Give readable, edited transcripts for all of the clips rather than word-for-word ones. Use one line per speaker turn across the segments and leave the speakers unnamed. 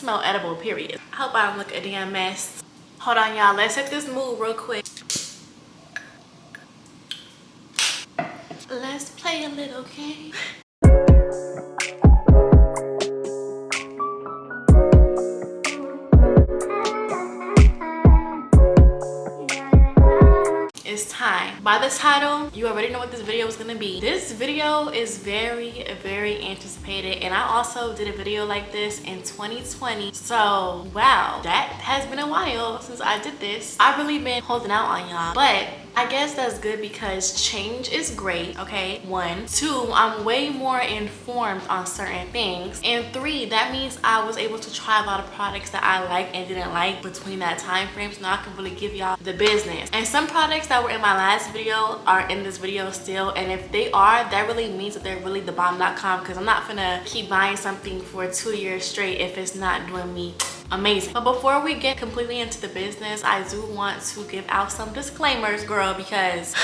smell edible, period. I hope I don't look a damn mess. Hold on, y'all. Let's hit this move real quick. Let's play a little game. It's time. By the title, you already know what this video is gonna be. This video is very anticipated, and I also did a video like this in 2020. So wow, that has been a while since I did this. I've really been holding out on y'all, but I guess that's good because change is great, okay? 1. 2, I'm way more informed on certain things. And 3, that means I was able to try a lot of products that I like and didn't like between that time frame, so now I can really give y'all the business. And some products that were in my last video are in this video still, and if they are, that really means that they're really the bomb.com, because I'm not gonna keep buying something for 2 years straight if it's not doing me amazing. But before we get completely into the business, I do want to give out some disclaimers, girl, because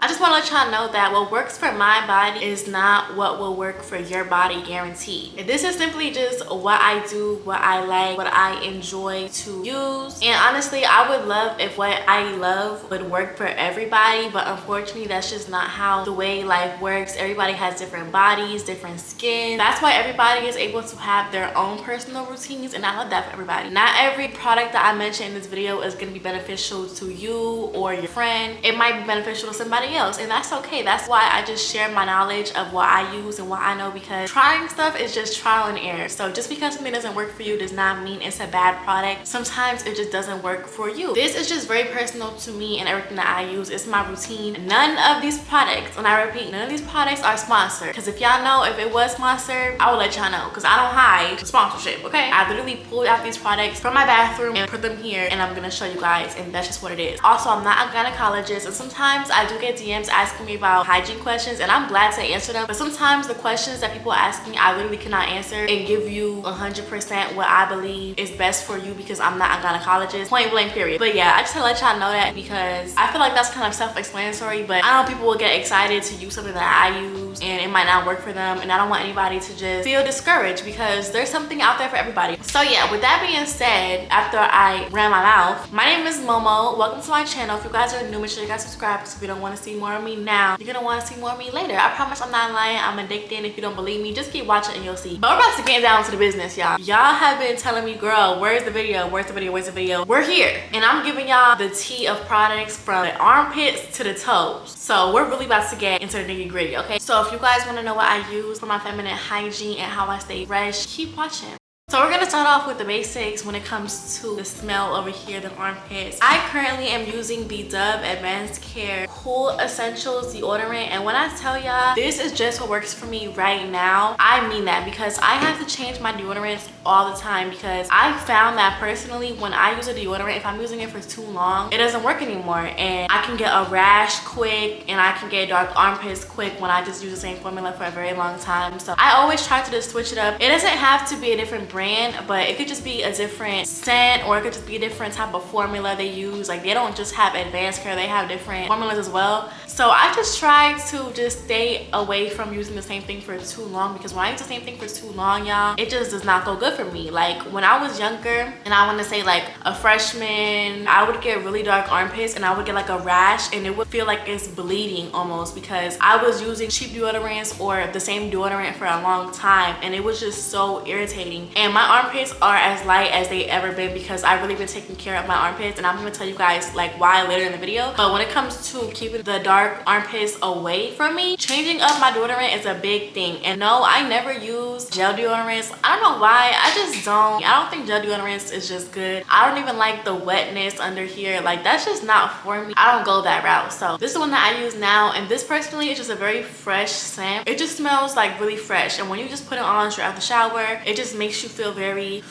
I just want to let y'all know that what works for my body is not what will work for your body, guaranteed. This is simply just what I do, what I like, what I enjoy to use. And honestly, I would love if what I love would work for everybody, but unfortunately that's just not how the way life works. Everybody has different bodies, different skin. That's why everybody is able to have their own personal routines, and I love that for everybody. Not every product that I mentioned in this video is going to be beneficial to you or your friend. It might be beneficial to somebody else, and that's okay. That's why I just share my knowledge of what I use and what I know, because trying stuff is just trial and error. So just because something doesn't work for you does not mean it's a bad product. Sometimes it just doesn't work for you. This is just very personal to me, and everything that I use is my routine. None of these products, and I repeat, none of these products are sponsored, because if y'all know, if it was sponsored, I will let y'all know, because I don't hide sponsorship, okay? I literally pulled out these products from my bathroom and put them here, and I'm gonna show you guys, and that's just what it is. Also, I'm not a gynecologist, and sometimes I do get DMs asking me about hygiene questions, and I'm glad to answer them, but sometimes the questions that people ask me, I literally cannot answer and give you 100% what I believe is best for you, because I'm not a gynecologist, point blank, period. But yeah, I just want to let y'all know that, because I feel like that's kind of self-explanatory, but I know people will get excited to use something that I use and it might not work for them, and I don't want anybody to just feel discouraged, because there's something out there for everybody. So yeah, with that being said, after I ran my mouth, my name is Momo. Welcome to my channel. If you guys are new, make sure you guys subscribe, because if you don't want to see more of me now, you're gonna want to see more of me later. I promise I'm not lying. I'm addicted. If you don't believe me, just keep watching and you'll see. But we're about to get down to the business, y'all. Y'all have been telling me, girl, where's the video? Where's the video? Where's the video? We're here, and I'm giving y'all the tea of products from the armpits to the toes. So we're really about to get into the nitty-gritty, okay? So if you guys want to know what I use for my feminine hygiene and how I stay fresh, keep watching. So we're gonna start off with the basics when it comes to the smell over here, the armpits. I currently am using the Dove Advanced Care Cool Essentials deodorant, and when I tell y'all this is just what works for me right now, I mean that, because I have to change my deodorants all the time, because I found that personally when I use a deodorant, if I'm using it for too long, it doesn't work anymore, and I can get a rash quick and I can get dark armpits quick when I just use the same formula for a very long time. So I always try to just switch it up. It doesn't have to be a different brand, but it could just be a different scent, or it could just be a different type of formula they use. Like, they don't just have advanced care, they have different formulas as well. So I just try to just stay away from using the same thing for too long, because when I use the same thing for too long, y'all, it just does not go good for me. Like, when I was younger, and I want to say like a freshman, I would get really dark armpits and I would get like a rash, and it would feel like it's bleeding almost, because I was using cheap deodorants or the same deodorant for a long time, and it was just so irritating. And my armpits are as light as they ever been, because I've really been taking care of my armpits, and I'm gonna tell you guys like why later in the video. But when it comes to keeping the dark armpits away from me, changing up my deodorant is a big thing. And no, I never use gel deodorants. I don't know why, I just don't. I don't think gel deodorants is just good. I don't even like the wetness under here. Like, that's just not for me. I don't go that route. So this is the one that I use now, and this personally is just a very fresh scent. It just smells like really fresh, and when you just put it on straight out the shower, it just makes you feel very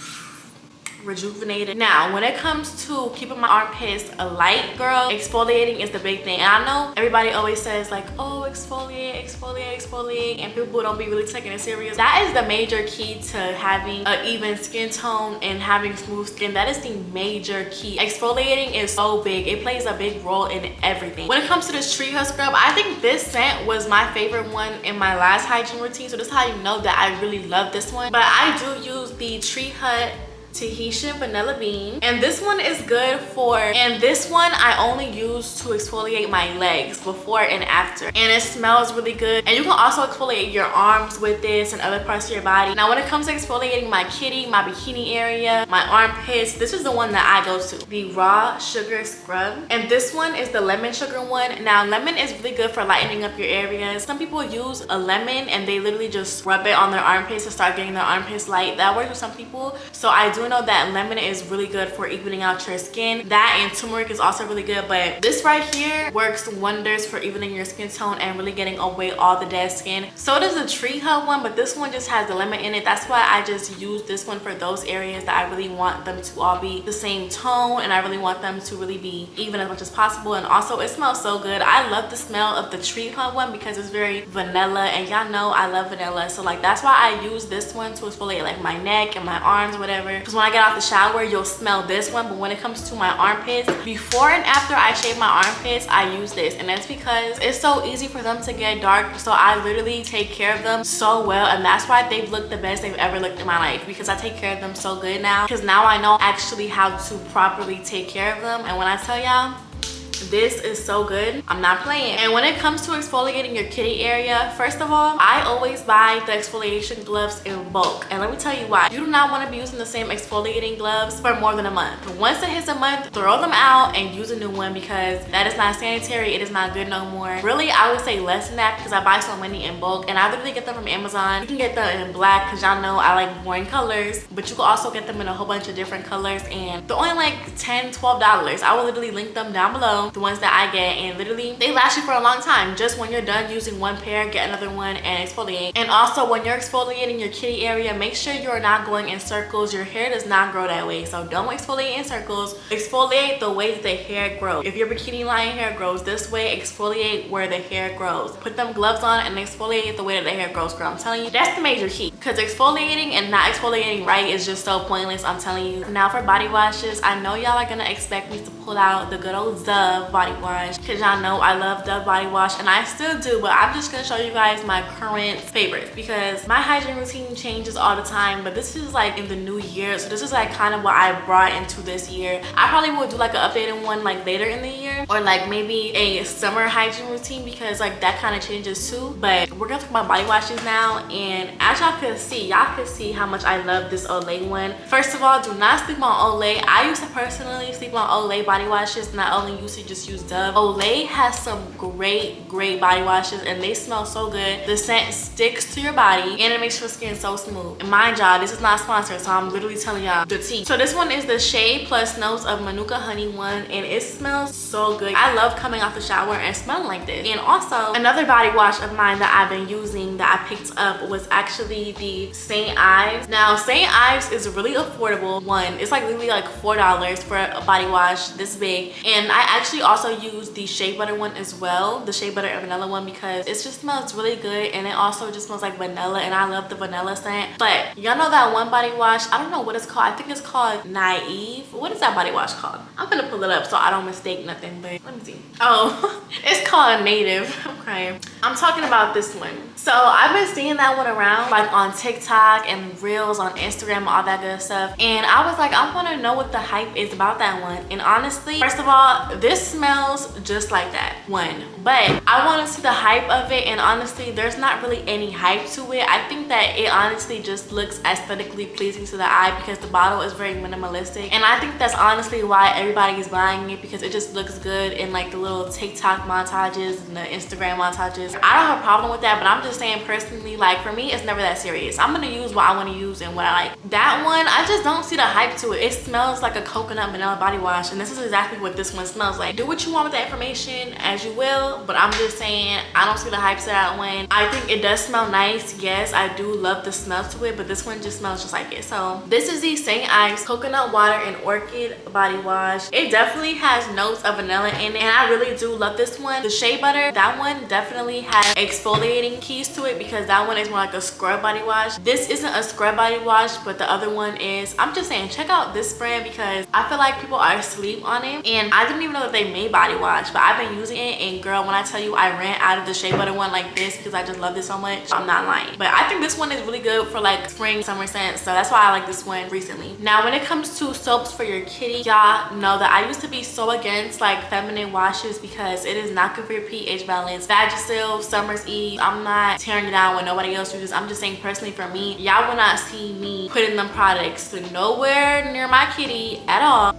rejuvenated. Now, when it comes to keeping my armpits light, girl, exfoliating is the big thing. And I know everybody always says like, oh, exfoliate, exfoliate, exfoliate, and people don't be really taking it serious. That is the major key to having an even skin tone and having smooth skin. That is the major key. Exfoliating is so big. It plays a big role in everything. When it comes to this tree hut scrub, I think this scent was my favorite one in my last hygiene routine. So this is how you know that I really love this one. But I do use the Tree Hut Tahitian Vanilla Bean, and this one is good for, and this one I only use to exfoliate my legs before and after, and it smells really good. And you can also exfoliate your arms with this and other parts of your body. Now when it comes to exfoliating my kitty, my bikini area, my armpits, this is the one that I go to, the Raw Sugar Scrub, and this one is the lemon sugar one. Now lemon is really good for lightening up your areas. Some people use a lemon and they literally just rub it on their armpits to start getting their armpits light. That works for some people. So I do know that lemon is really good for evening out your skin. That and turmeric is also really good, but this right here works wonders for evening your skin tone and really getting away all the dead skin. So does the Tree Hut one, but this one just has the lemon in it. That's why I just use this one for those areas that I really want them to all be the same tone, and I really want them to really be even as much as possible. And also it smells so good. I love the smell of the Tree Hut one because it's very vanilla, and y'all know I love vanilla. So like that's why I use this one to exfoliate like my neck and my arms, whatever. Because when I get out the shower, you'll smell this one, but when it comes to my armpits, before and after I shave my armpits, I use this. And that's because it's so easy for them to get dark, so I literally take care of them so well, and that's why they've looked the best they've ever looked in my life, because I take care of them so good now, because now I know actually how to properly take care of them. And when I tell y'all, this is so good, I'm not playing. And when it comes to exfoliating your kitty area, first of all, I always buy the exfoliation gloves in bulk, and let me tell you why. You do not want to be using the same exfoliating gloves for more than a month. Once it hits a month, throw them out and use a new one, because that is not sanitary. It is not good no more. Really, I would say less than that, because I buy so many in bulk, and I literally get them from Amazon. You can get them in black, because y'all know I like boring colors, but you can also get them in a whole bunch of different colors, and they're only like $10–12. I will literally link them down below, the ones that I get, and literally they last you for a long time. Just when you're done using one pair, get another one and exfoliate. And also when you're exfoliating your kitty area, make sure you're not going in circles. Your hair does not grow that way, so don't exfoliate in circles. Exfoliate the way that the hair grows. If your bikini line hair grows this way, exfoliate where the hair grows. Put them gloves on and exfoliate the way that the hair grows, girl. I'm telling you, that's the major key, because exfoliating and not exfoliating right is just so pointless. I'm telling you. Now for body washes, I know y'all are gonna expect me to pull out the good old Dove body wash, because y'all know I love Dove body wash, and I still do, but I'm just gonna show you guys my current favorites, because my hygiene routine changes all the time. But this is like in the new year, so this is like kind of what I brought into this year. I probably will do like an updated one like later in the year, or like maybe a summer hygiene routine, because like that kind of changes too. But we're gonna talk about body washes now, and as y'all could see how much I love this Olay one. First of all, do not sleep on Olay. I used to personally sleep on Olay body washes, and I only used to just use Dove. Olay has some great body washes, and they smell so good. The scent sticks to your body, and it makes your skin so smooth. And mind y'all, this is not sponsored, so I'm literally telling y'all the tea. So this one is the Shea Plus Notes of Manuka Honey one, and it smells so good. I love coming out the shower and smelling like this. And also another body wash of mine that I've been using that I picked up was actually the St. Ives. Now St. Ives is a really affordable one. It's like literally like $4 for a body wash this big. And I actually also use the Shea Butter one as well, the Shea Butter and Vanilla one, because it just smells really good, and it also just smells like vanilla, and I love the vanilla scent. But y'all know that one body wash, I don't know what it's called. I think it's called Naive. What is that body wash called? I'm gonna pull it up so I don't mistake nothing, but let me see. Oh, it's called Native. Okay, I'm talking about this one. So I've been seeing that one around like on TikTok and Reels on Instagram, all that good stuff, and I was like, I want to know what the hype is about that one. And honestly, first of all, this smells just like that one, but I want to see the hype of it, and honestly there's not really any hype to it. I think that it honestly just looks aesthetically pleasing to the eye, because the bottle is very minimalistic, and I think that's honestly why everybody is buying it, because it just looks good in like the little TikTok montages and the Instagram montages. I don't have a problem with that, but I'm just saying personally, like for me, it's never that serious. I'm gonna use what I want to use and what I like. That one, I just don't see the hype to it. It smells like a coconut vanilla body wash, and this is exactly what this one smells like. do what you want with that information as you will, but I'm just saying I don't see the hype to that one. I think it does smell nice. Yes, I do love the smell to it, but this one just smells just like it. So this is the St. Ives Coconut Water and Orchid Body Wash. It definitely has notes of vanilla in it, and I really do love this one. The Shea Butter, that one definitely has exfoliating keys to it because that one is more like a scrub body wash. This isn't a scrub body wash, but the other one is. I'm just saying, check out this brand because I feel like people are asleep on it, and I didn't even know that they made body wash, but I've been using it, and girl, when I tell you I ran out of the Shea Butter one like this because I just love it so much, I'm not lying. But I think this one is really good for like spring, summer scents, so that's why I like this one recently. Now when it comes to soaps for your kitty, y'all know that I used to be so against like feminine washes because it is not good for your pH balance. Vagisil, Summer's Eve, I'm not tearing it down when nobody else uses. I'm just saying personally for me, y'all will not see me putting them products nowhere near my kitty at all.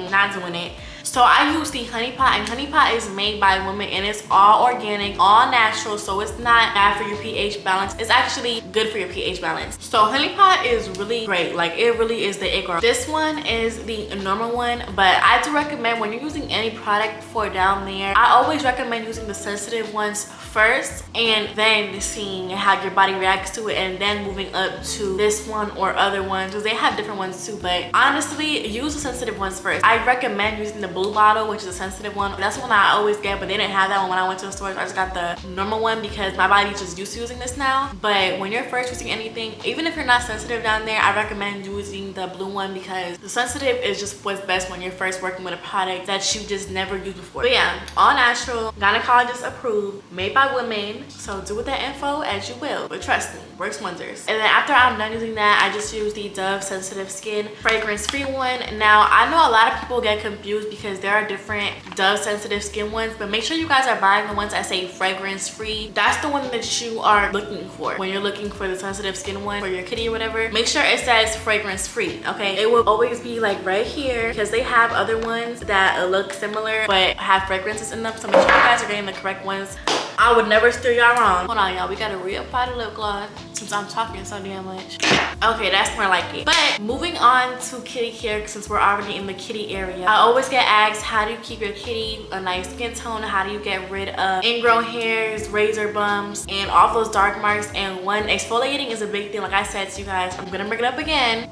Not doing it. So I use the Honey Pot, and Honey Pot is made by women, and it's all organic, all natural, so it's not bad for your pH balance. It's actually good for your pH balance. So Honey Pot is really great. Like, it really is the it girl. This one is the normal one, but I do recommend when you're using any product for down there, I always recommend using the sensitive ones first and then seeing how your body reacts to it, and then moving up to this one or other ones because they have different ones too. But honestly, use the sensitive ones first. I recommend using the blue bottle, which is a sensitive one. That's the one I always get, but they didn't have that one when I went to the store. So I just got the normal one because my body's just used to using this now. But when you're first using anything, even if you're not sensitive down there, I recommend using the blue one because the sensitive is just what's best when you're first working with a product that you just never used before. But yeah, all natural, gynecologist approved, made by women, so do with that info as you will, but trust me, works wonders. And then after I'm done using that, I just use the Dove Sensitive Skin fragrance free one. Now I know a lot of people get confused because there are different Dove Sensitive Skin ones, but make sure you guys are buying the ones that say fragrance free. That's the one that you are looking for when you're looking for the sensitive skin one for your kitty or whatever. Make sure it says fragrance free, okay? It will always be like right here because they have other ones that look similar but have fragrances in them, so make sure you guys are getting the correct ones. I would never steer y'all wrong. Hold on, y'all. We gotta reapply the lip gloss since I'm talking so damn much. Okay, that's more like it. But moving on to kitty care, since we're already in the kitty area, I always get asked, how do you keep your kitty a nice skin tone? How do you get rid of ingrown hairs, razor bumps, and all those dark marks? And one, exfoliating is a big thing. Like I said to you guys, I'm gonna bring it up again,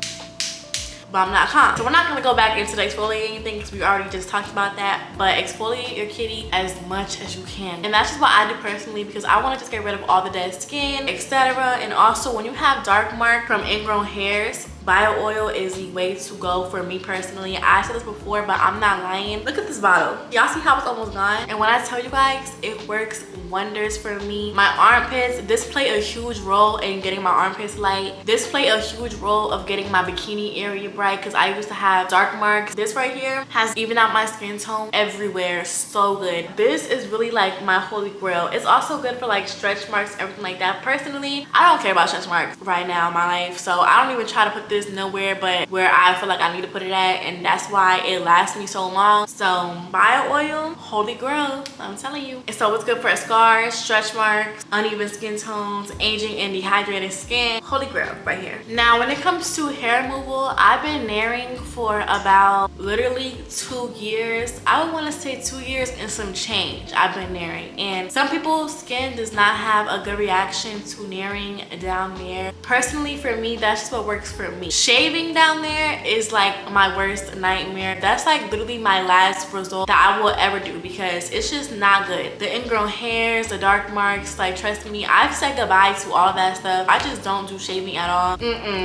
but I'm not calm. So we're not gonna go back into the exfoliating thing because we already just talked about that, but exfoliate your kitty as much as you can. And that's just what I do personally because I want to just get rid of all the dead skin, etc. And also when you have dark mark from ingrown hairs, bio oil is the way to go for me personally. I said this before, but I'm not lying. Look at this bottle. Y'all see how it's almost gone? And when I tell you guys, it works wonders for me. My armpits, this played a huge role in getting my armpits light. This played a huge role of getting my bikini area bright because I used to have dark marks. This right here has evened out my skin tone everywhere. So good. This is really like my holy grail. It's also good for like stretch marks, everything like that. Personally, I don't care about stretch marks right now in my life, so I don't even try to put this nowhere but where I feel like I need to put it at, and that's why it lasts me so long. So bio oil, holy grail, I'm telling you. And so it's good for scars, stretch marks, uneven skin tones, aging and dehydrated skin. Holy grail right here. Now when it comes to hair removal, I've been nairing for about literally 2 years. I would want to say 2 years and some change I've been nairing, and some people's skin does not have a good reaction to nairing down there. Personally for me, that's just what works for me. Shaving down there is like my worst nightmare. That's like literally my last result that I will ever do because it's just not good. The ingrown hairs, the dark marks, like trust me, I've said goodbye to all that stuff. I just don't do shaving at all.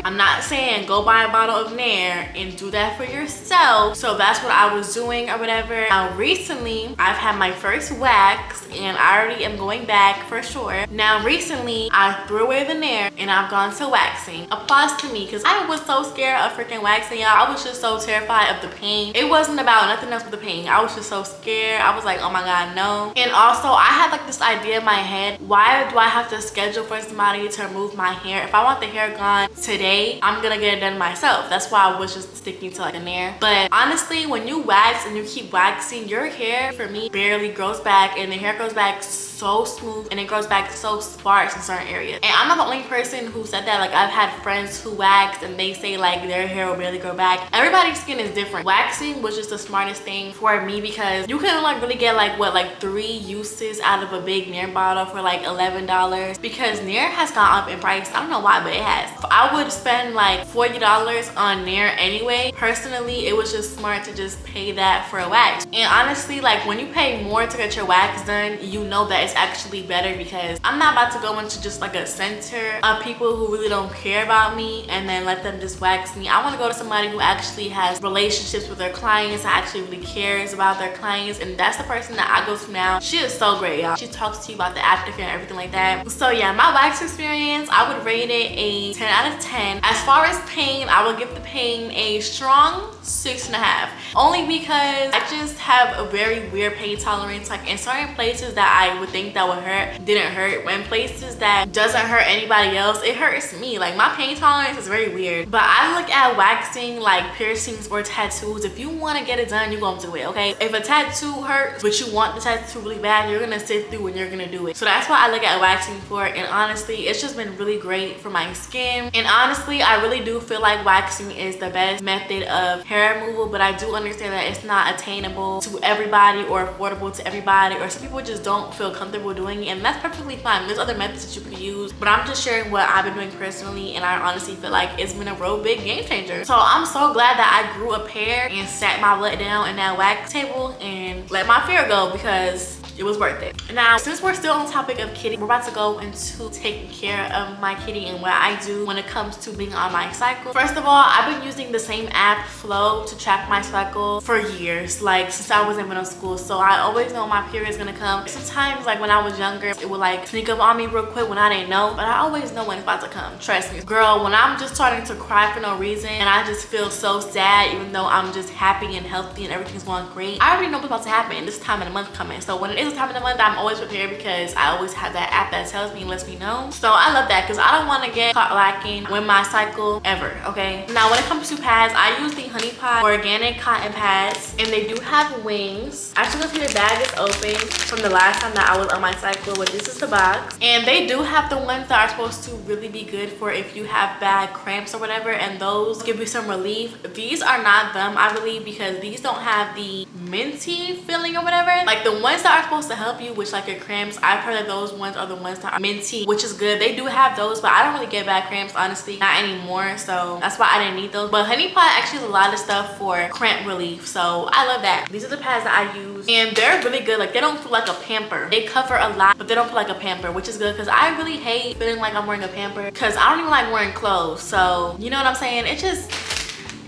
I'm not saying go buy a bottle of Nair and do that for yourself. So that's what I was doing or whatever. Now recently, I've had my first wax and I already am going back for sure. Now recently, I threw away the Nair and I've gone to waxing. Applause to me because I was so scared of freaking waxing, y'all. I was just so terrified of the pain. It wasn't about nothing else but the pain. I was just so scared. I was like, oh my god, no. And also I had like this idea in my head, why do I have to schedule for somebody to remove my hair? If I want the hair gone today, I'm gonna get it done myself. That's why I was just sticking to like a Nair. But honestly, when you wax and you keep waxing, your hair for me barely grows back, and the hair grows back so smooth and it grows back so sparse in certain areas. And I'm not the only person who said that. Like I've had friends who waxed and and they say like their hair will barely grow back. Everybody's skin is different. Waxing was just the smartest thing for me because you can like really get like what, like 3 uses out of a big Nair bottle for like $11, because Nair has gone up in price. I don't know why, but it has. I would spend like $40 on Nair anyway. Personally, it was just smart to just pay that for a wax. And honestly, like when you pay more to get your wax done, you know that it's actually better, because I'm not about to go into just like a center of people who really don't care about me and then let them just wax me. I want to go to somebody who actually has relationships with their clients, actually really cares about their clients, and that's the person that I go to now. She is so great, y'all. She talks to you about the aftercare and everything like that. So yeah, my wax experience, I would rate it a 10 out of 10. As far as pain, I would give the pain a strong 6.5, only because I just have a very weird pain tolerance. Like in certain places that I would think that would hurt didn't hurt, when places that doesn't hurt anybody else, it hurts me. Like my pain tolerance is very weird. But I look at waxing like piercings or tattoos. If you want to get it done, you're gonna do it, okay? If a tattoo hurts but you want the tattoo really bad, you're gonna sit through and you're gonna do it. So that's why I look at waxing for it. And honestly, it's just been really great for my skin. And honestly, I really do feel like waxing is the best method of hair removal, but I do understand that it's not attainable to everybody or affordable to everybody, or some people just don't feel comfortable doing it, and that's perfectly fine. There's other methods that you can use, but I'm just sharing what I've been doing personally, and I honestly feel like it's been a real big game changer. So I'm so glad that I grew a pair and sat my butt down in that wax table and let my fear go, because it was worth it. Now, since we're still on the topic of kitty, we're about to go into taking care of my kitty and what I do when it comes to being on my cycle. First of all, I've been using the same app, Flow, to track my cycle for years, like since I was in middle school. So I always know my period is gonna come. Sometimes like when I was younger, it would like sneak up on me real quick when I didn't know, but I always know when it's about to come. Trust me. Girl, when I'm just starting to cry for no reason and I just feel so sad, even though I'm just happy and healthy and everything's going great, I already know what's about to happen. This time of the month coming. So when it is a time of the month, I'm always prepared, because I always have that app that tells me and lets me know. So I love that, because I don't want to get caught lacking with my cycle ever, okay? Now when it comes to pads, I use the Honey Pot organic cotton pads, and they do have wings. As you can see, the bag is open from the last time that I was on my cycle, but this is the box. And they do have the ones that are supposed to really be good for if you have bad cramps or whatever, and those give you some relief. These are not them, I believe, because these don't have the minty feeling or whatever. Like the ones that are supposed to help you with like your cramps, I've heard that those ones are the ones that are minty, which is good. They do have those, but I don't really get bad cramps, honestly, not anymore. So that's why I didn't need those. But Honey Pot actually has a lot of stuff for cramp relief, so I love that. These are the pads that I use, and they're really good. Like they don't feel like a pamper. They cover a lot, but they don't feel like a pamper, which is good, because I really hate feeling like I'm wearing a pamper, because I don't even like wearing clothes. So you know what I'm saying? It just,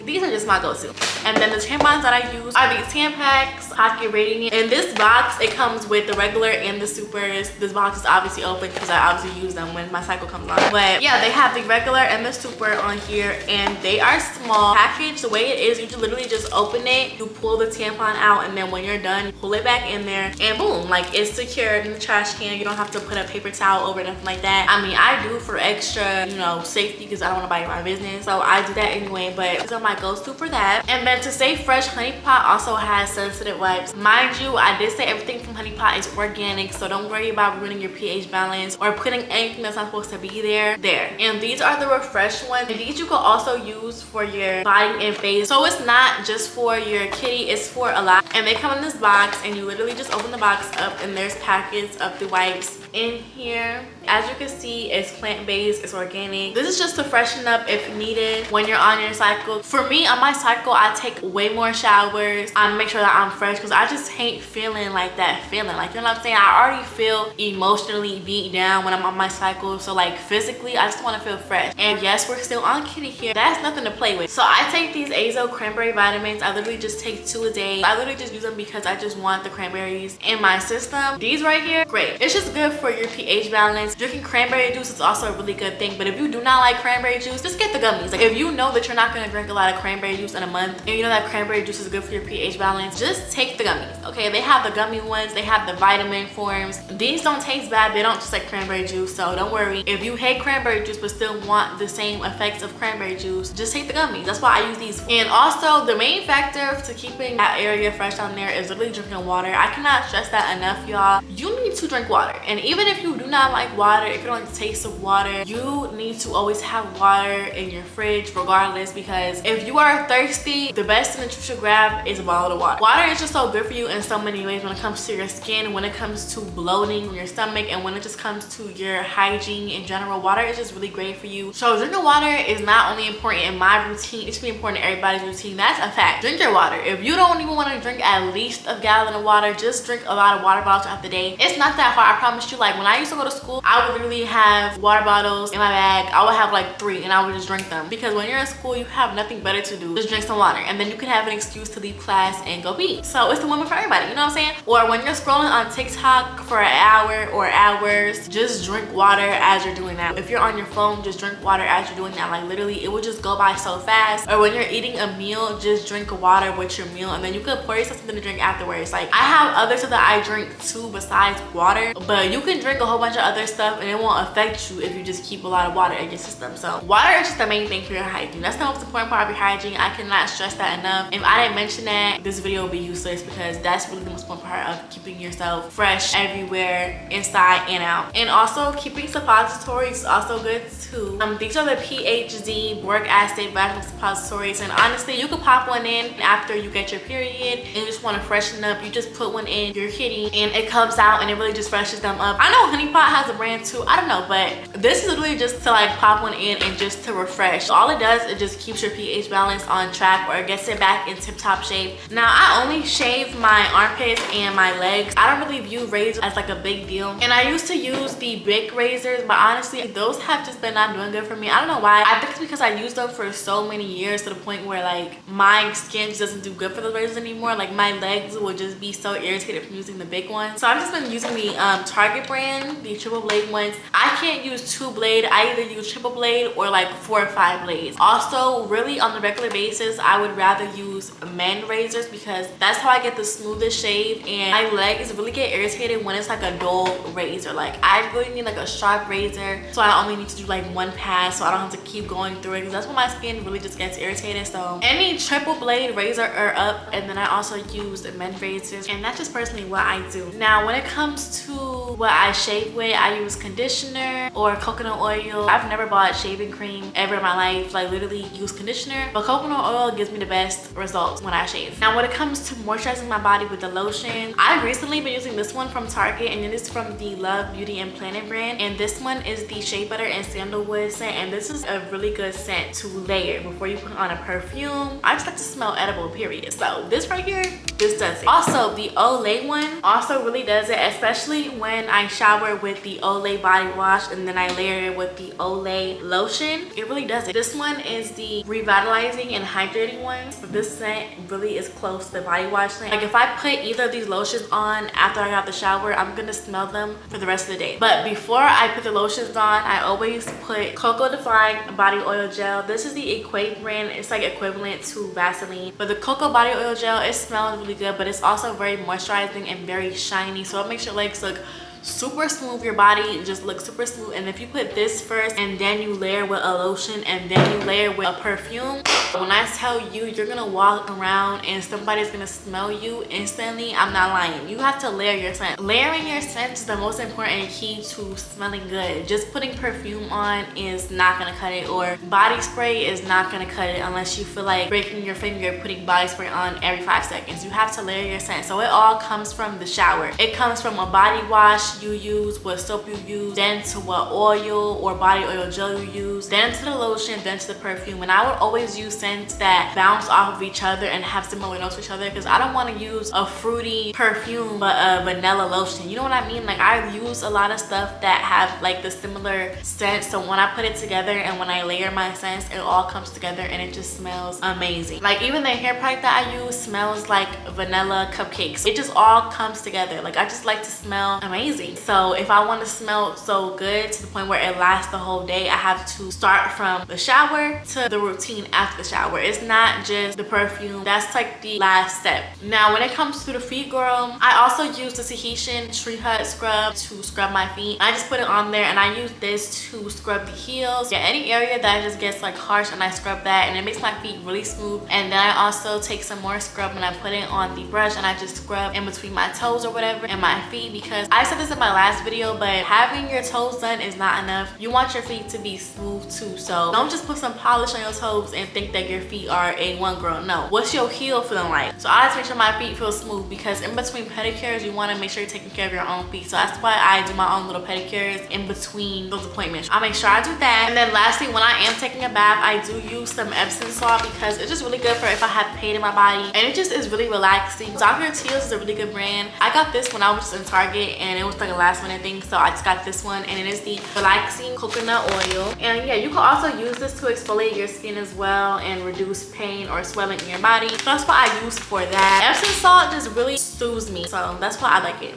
these are just my go-to. And then the tampons that I use are these Tampax Pocket Radiant. In this box, it comes with the regular and the supers. This box is obviously open because I obviously use them when my cycle comes on. But yeah, they have the regular and the super on here, and they are small package. The way it is, you literally just open it, you pull the tampon out, and then when you're done, you pull it back in there, and boom, like it's secured in the trash can. You don't have to put a paper towel over it, nothing like that. I mean, I do for extra, you know, safety, because I don't want to bite my business. So I do that anyway, but these are my go-to for that. And then to stay fresh, Honey Pot also has sensitive wipes. Mind you, I did say everything from Honey Pot is organic, so don't worry about ruining your pH balance or putting anything that's not supposed to be there. And these are the refresh ones, and these you can also use for your body and face. So it's not just for your kitty, it's for a lot. And they come in this box, and you literally just open the box up, and there's packets of the wipes in here. As you can see, it's plant-based, it's organic. This is just to freshen up if needed when you're on your cycle. For me, on my cycle, I take way more showers. I make sure that I'm fresh, because I just hate feeling like that feeling. Like, you know what I'm saying? I already feel emotionally beat down when I'm on my cycle. So like physically, I just want to feel fresh. And yes, we're still on kitty here. That's nothing to play with. So I take these Azo cranberry vitamins. I literally just take 2 a day. I literally just use them because I just want the cranberries in my system. These right here, great. It's just good for your pH balance. Drinking cranberry juice is also a really good thing, but if you do not like cranberry juice, just get the gummies. Like if you know that you're not going to drink a lot of cranberry juice in a month, and you know that cranberry juice is good for your pH balance, just take the gummies, okay? They have the gummy ones, they have the vitamin forms. These don't taste bad, they don't taste like cranberry juice, so don't worry. If you hate cranberry juice but still want the same effects of cranberry juice, just take the gummies. That's why I use these. And also, the main factor to keeping that area fresh down there is literally drinking water. I cannot stress that enough, y'all. You need to drink water, and even if you do not like water, water, if you don't like the taste of water, you need to always have water in your fridge regardless, because if you are thirsty, the best thing that you should grab is a bottle of water. Water is just so good for you in so many ways when it comes to your skin, when it comes to bloating in your stomach, and when it just comes to your hygiene in general. Water is just really great for you. So drinking water is not only important in my routine, it should be important in everybody's routine. That's a fact. Drink your water. If you don't even want to drink at least a gallon of water, just drink a lot of water bottles throughout the day. It's not that hard, I promise you. Like when I used to go to school, I would literally have water bottles in my bag. I would have like 3 and I would just drink them, because when you're in school, you have nothing better to do. Just drink some water, and then you can have an excuse to leave class and go pee. So it's the woman for everybody, you know what I'm saying? Or when you're scrolling on TikTok for an hour or hours, just drink water as you're doing that. If you're on your phone, just drink water as you're doing that. Like literally, it will just go by so fast. Or when you're eating a meal, just drink water with your meal, and then you could pour yourself something to drink afterwards. Like I have other stuff that I drink too besides water, but you can drink a whole bunch of other stuff and it won't affect you if you just keep a lot of water in your system. So water is just the main thing for your hygiene. That's the most important part of your hygiene. I cannot stress that enough. If I didn't mention that, this video will be useless, because that's really the most important part of keeping yourself fresh everywhere, inside and out. And also keeping suppositories is also good too. These are the PhD boric acid vaginal suppositories, and honestly, you could pop one in after you get your period and you just want to freshen up. You just put one in your kitty and it comes out and it really just freshens them up. I know Honey Pot has a brand too, I don't know, but this is literally just to like pop one in and just to refresh. So all it does is just keeps your pH balance on track, or it gets it back in tip-top shape. Now I only shave my armpits and my legs. I don't really view razors as like a big deal, and I used to use the big razors, but honestly those have just been not doing good for me. I don't know why. I think it's because I used them for so many years to the point where like my skin just doesn't do good for those razors anymore. Like my legs will just be so irritated from using the big ones. So I've just been using the Target brand, the triple blade ones. I can't use 2 blade. I either use triple blade or like 4 or 5 blades. Also, really on the regular basis, I would rather use men razors, because that's how I get the smoothest shave, and my legs really get irritated when it's like a dull razor. Like I really need like a sharp razor, so I only need to do like 1 pass, so I don't have to keep going through it, because that's when my skin really just gets irritated. So any triple blade razor are up. And then I also use the men razors, and that's just personally what I do. Now when it comes to what I shave with, I use conditioner or coconut oil. I've never bought shaving cream ever in my life. Like literally use conditioner, but coconut oil gives me the best results when I shave. Now when it comes to moisturizing my body with the lotion, I've recently been using this one from Target, and it is from the Love Beauty and Planet brand, and this one is the shea butter and sandalwood scent, and this is a really good scent to layer before you put on a perfume. I just like to smell edible, period. So this right here, this does it. Also the Olay one also really does it, especially when I shower with the Olay body wash and then I layer it with the Olay lotion. It really does it. This one is the revitalizing and hydrating one, but this scent really is close to the body wash scent. Like if I put either of these lotions on after I got out the shower, I'm gonna smell them for the rest of the day. But before I put the lotions on, I always put Cocoa Define body oil gel. This is the Equate brand. It's like equivalent to Vaseline, but the Cocoa body oil gel, it smells really good, but it's also very moisturizing and very shiny, so it makes your legs look super smooth. Your body just looks super smooth. And if you put this first and then you layer with a lotion and then you layer with a perfume, when I tell you, you're gonna walk around and somebody's gonna smell you instantly. I'm not lying. You have to layer your scent. Layering your scent is the most important key to smelling good. Just putting perfume on is not gonna cut it, or body spray is not gonna cut it unless you feel like breaking your finger putting body spray on every 5 seconds. You have to layer your scent. So it all comes from the shower. It comes from a body wash you use, what soap you use, then to what oil or body oil gel you use, then to the lotion, then to the perfume. And I would always use scents that bounce off of each other and have similar notes to each other, because I don't want to use a fruity perfume but a vanilla lotion. You know what I mean? Like I use a lot of stuff that have like the similar scent, so when I put it together and when I layer my scents, it all comes together and it just smells amazing. Like even the hair product that I use smells like vanilla cupcakes. It just all comes together. Like I just like to smell amazing. So if I want to smell so good to the point where it lasts the whole day, I have to start from the shower to the routine after the shower. It's not just the perfume. That's like the last step. Now when it comes to the feet, girl, I also use the Tahitian Tree Hut scrub to scrub my feet. I just put it on there and I use this to scrub the heels. Yeah, any area that just gets like harsh, and I scrub that and it makes my feet really smooth. And then I also take some more scrub and I put it on the brush and I just scrub in between my toes or whatever and my feet, because I said this this in my last video, but having your toes done is not enough. You want your feet to be smooth too, so don't just put some polish on your toes and think that your feet are A1, girl. No. What's your heel feeling like? So I like to make sure my feet feel smooth, because in between pedicures you want to make sure you're taking care of your own feet. So that's why I do my own little pedicures in between those appointments. I make sure I do that. And then lastly, when I am taking a bath, I do use some Epsom salt, because it's just really good for if I have pain in my body, and it just is really relaxing. Dr. Teal's is a really good brand. I got this when I was in Target, and it was like a last minute thing, so I just got this one, and it is the relaxing coconut oil. And yeah, you can also use this to exfoliate your skin as well and reduce pain or swelling in your body. So that's what I use for that. Epsom salt just really soothes me, so that's why I like it.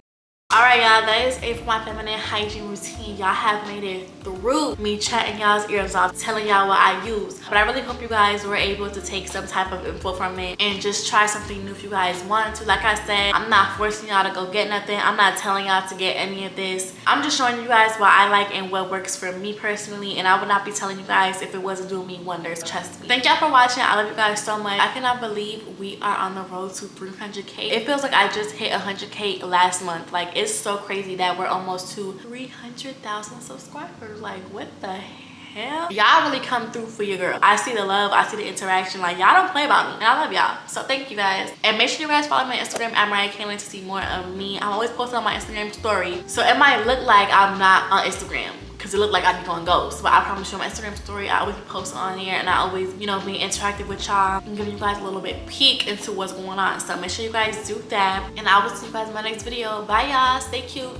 Alright y'all, that is it for my feminine hygiene routine. Y'all have made it through me chatting y'all's ears off, telling y'all what I use. But I really hope you guys were able to take some type of info from it and just try something new if you guys wanted to. Like I said, I'm not forcing y'all to go get nothing. I'm not telling y'all to get any of this. I'm just showing you guys what I like and what works for me personally, and I would not be telling you guys if it wasn't doing me wonders. Trust me. Thank y'all for watching. I love you guys so much. I cannot believe we are on the road to 300K. It feels like I just hit 100K last month. Like, it's so crazy that we're almost to 300,000 subscribers. Like, what the hell? Y'all really come through for your girl. I see the love, I see the interaction. Like, y'all don't play about me, and I love y'all. So thank you guys, and make sure you guys follow me on Instagram at Mariah Kaylin to see more of me. I'm always posting on my Instagram story, so it might look like I'm not on Instagram, because it looked like I be going ghost, but I promise you on my Instagram story, I always post on here, and I always, you know, be interactive with y'all and giving you guys a little bit peek into what's going on. So make sure you guys do that, and I will see you guys in my next video. Bye y'all, stay cute.